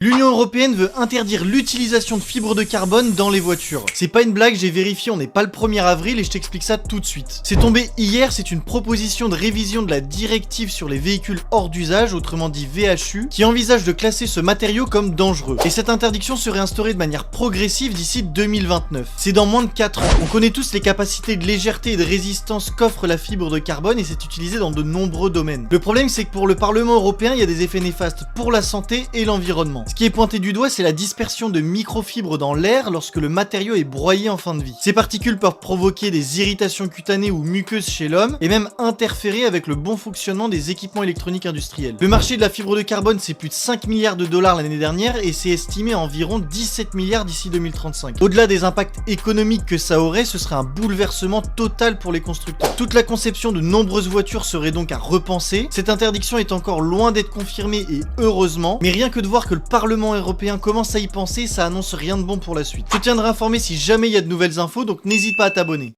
L'Union européenne veut interdire l'utilisation de fibres de carbone dans les voitures. C'est pas une blague, j'ai vérifié, on n'est pas le 1er avril et je t'explique ça tout de suite. C'est tombé hier, c'est une proposition de révision de la directive sur les véhicules hors d'usage, autrement dit VHU, qui envisage de classer ce matériau comme dangereux. Et cette interdiction serait instaurée de manière progressive d'ici 2029. C'est dans moins de 4 ans. On connaît tous les capacités de légèreté et de résistance qu'offre la fibre de carbone et c'est utilisé dans de nombreux domaines. Le problème c'est que pour le Parlement européen, il y a des effets néfastes pour la santé et l'environnement. Ce qui est pointé du doigt, c'est la dispersion de microfibres dans l'air lorsque le matériau est broyé en fin de vie. Ces particules peuvent provoquer des irritations cutanées ou muqueuses chez l'homme et même interférer avec le bon fonctionnement des équipements électroniques industriels. Le marché de la fibre de carbone, c'est plus de 5 milliards de dollars l'année dernière et c'est estimé à environ 17 milliards d'ici 2035. Au-delà des impacts économiques que ça aurait, ce serait un bouleversement total pour les constructeurs. Toute la conception de nombreuses voitures serait donc à repenser. Cette interdiction est encore loin d'être confirmée et heureusement, mais rien que de voir que le Parlement européen commence à y penser, ça annonce rien de bon pour la suite. Je te tiendrai informé si jamais il y a de nouvelles infos, donc n'hésite pas à t'abonner.